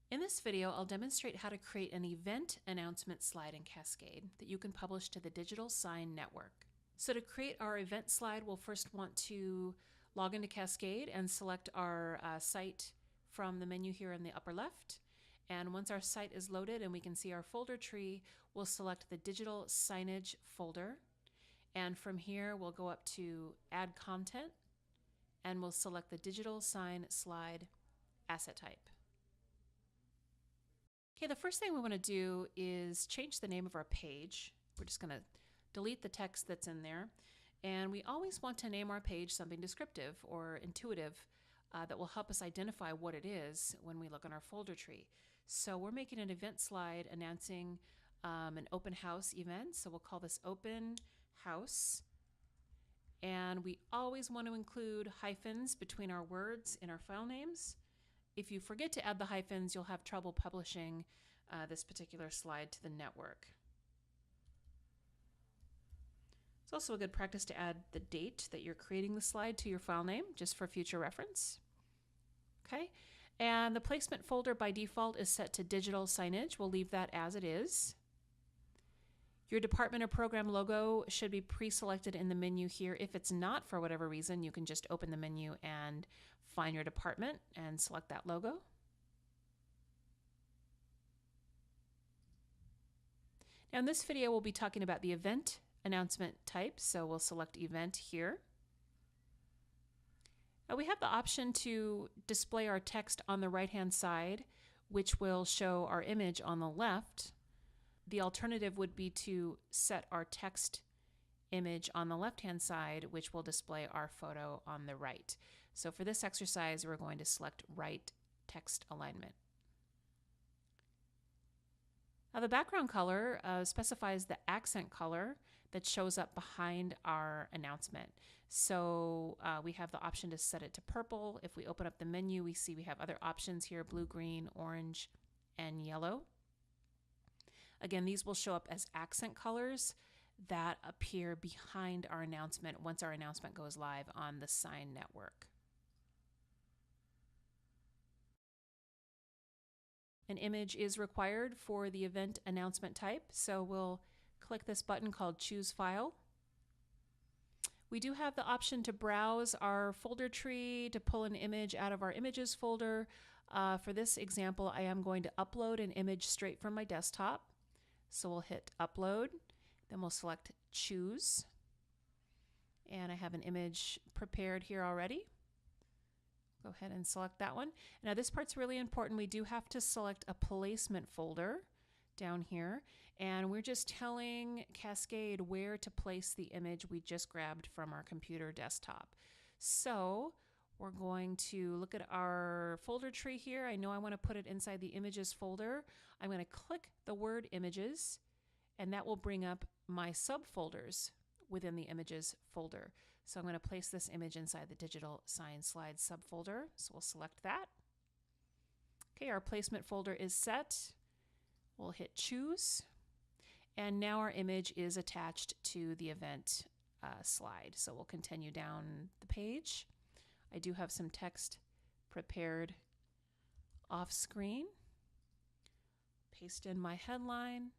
In this video, I'll demonstrate how to create an event announcement slide in Cascade that you can publish to the digital sign network. So to create our event slide, we'll first want to log into Cascade and select our site from the menu here in the upper left. And once our site is loaded and we can see our folder tree, we'll select the digital signage folder. And from here, we'll go up to Add Content, and we'll select the digital sign slide asset type. Okay, the first thing we want to do is change the name of our page. We're just going to delete the text that's in there. And we always want to name our page something descriptive or intuitive that will help us identify what it is when we look on our folder tree. So we're making an event slide announcing an open house event. So we'll call this open house. And we always want to include hyphens between our words in our file names. If you forget to add the hyphens, you'll have trouble publishing this particular slide to the network. It's also a good practice to add the date that you're creating the slide to your file name, just for future reference. Okay, and the placement folder by default is set to digital signage. We'll leave that as it is. Your department or program logo should be pre-selected in the menu here. If it's not, for whatever reason, you can just open the menu and find your department and select that logo. Now in this video, we'll be talking about the event announcement type, so we'll select event here. Now we have the option to display our text on the right-hand side, which will show our image on the left. The alternative would be to set our text image on the left-hand side, which will display our photo on the right. So for this exercise, we're going to select right text alignment. Now the background color specifies the accent color that shows up behind our announcement. So we have the option to set it to purple. If we open up the menu, we see we have other options here: blue, green, orange, and yellow. Again, these will show up as accent colors that appear behind our announcement once our announcement goes live on the sign network. An image is required for the event announcement type, so we'll click this button called Choose File. We do have the option to browse our folder tree to pull an image out of our images folder. For this example, I am going to upload an image straight from my desktop. So we'll hit Upload, then we'll select Choose. And I have an image prepared here already. Go ahead and select that one. Now this part's really important. We do have to select a placement folder down here, and we're just telling Cascade where to place the image we just grabbed from our computer desktop. So we're going to look at our folder tree here. I know I want to put it inside the images folder. I'm going to click the word images, and that will bring up my subfolders within the images folder. So I'm going to place this image inside the digital sign slide subfolder. So we'll select that. Okay, our placement folder is set. We'll hit choose. And now our image is attached to the event slide. So we'll continue down the page. I do have some text prepared off screen. Paste in my headline.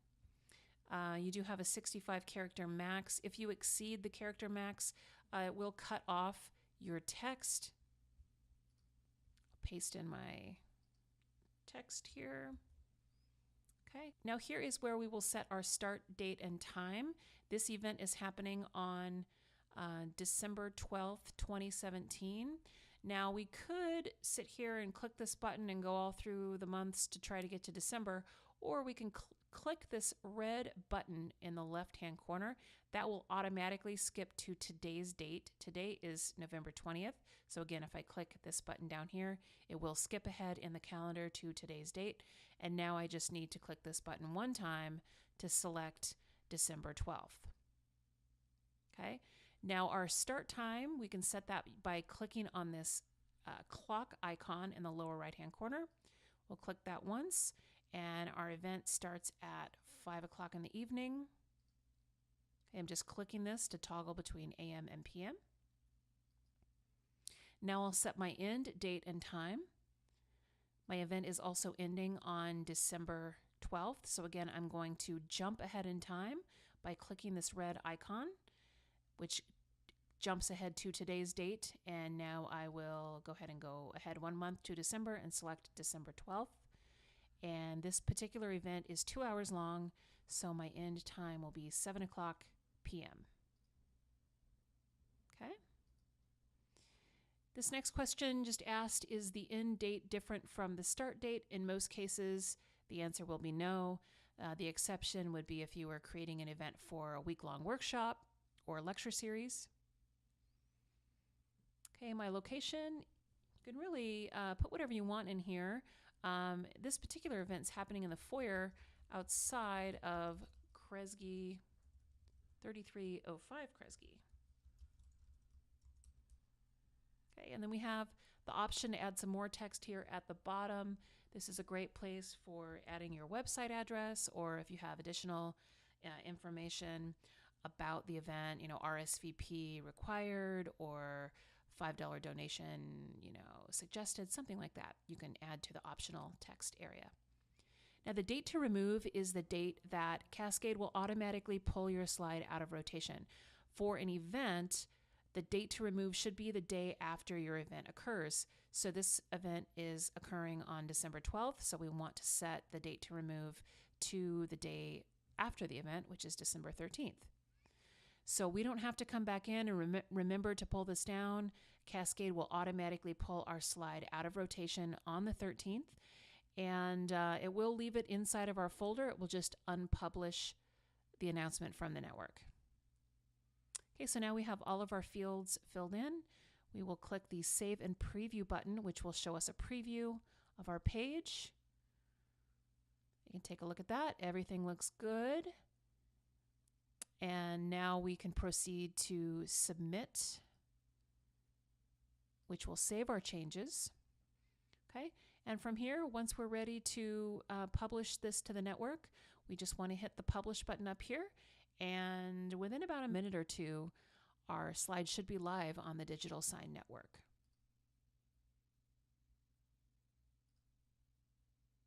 You do have a 65 character max. If you exceed the character max, it will cut off your text. I'll paste in my text here. Okay, now here is where we will set our start date and time. This event is happening on December 12th, 2017. Now we could sit here and click this button and go all through the months to try to get to December, or we can click this red button in the left-hand corner. That will automatically skip to today's date. Today is November 20th. So again, if I click this button down here, it will skip ahead in the calendar to today's date. And now I just need to click this button one time to select December 12th. Okay. Now our start time, we can set that by clicking on this clock icon in the lower right-hand corner. We'll click that once, and our event starts at 5 o'clock in the evening. I'm just clicking this to toggle between AM and PM. Now I'll set my end date and time. My event is also ending on December 12th. So again, I'm going to jump ahead in time by clicking this red icon, which jumps ahead to today's date. And now I will go ahead and go ahead 1 month to December and select December 12th. And this particular event is 2 hours long, so my end time will be 7 o'clock p.m. Okay. This next question just asked, is the end date different from the start date? In most cases, the answer will be no. The exception would be if you were creating an event for a week-long workshop or lecture series. Okay, my location, you can really put whatever you want in here. This particular event is happening in the foyer outside of Kresge, 3305 Kresge. Okay, and then we have the option to add some more text here at the bottom. This is a great place for adding your website address, or if you have additional information about the event, RSVP required or $5 donation, suggested, something like that. You can add to the optional text area. Now, the date to remove is the date that Cascade will automatically pull your slide out of rotation. For an event, the date to remove should be the day after your event occurs. So this event is occurring on December 12th, so we want to set the date to remove to the day after the event, which is December 13th. So we don't have to come back in and remember to pull this down. Cascade will automatically pull our slide out of rotation on the 13th, and it will leave it inside of our folder. It will just unpublish the announcement from the network. Okay, so now we have all of our fields filled in. We will click the Save and Preview button, which will show us a preview of our page. You can take a look at that. Everything looks good. And now we can proceed to submit, which will save our changes. Okay, and from here, once we're ready to publish this to the network, we just want to hit the Publish button up here, and within about a minute or two, our slide should be live on the Digital Sign Network.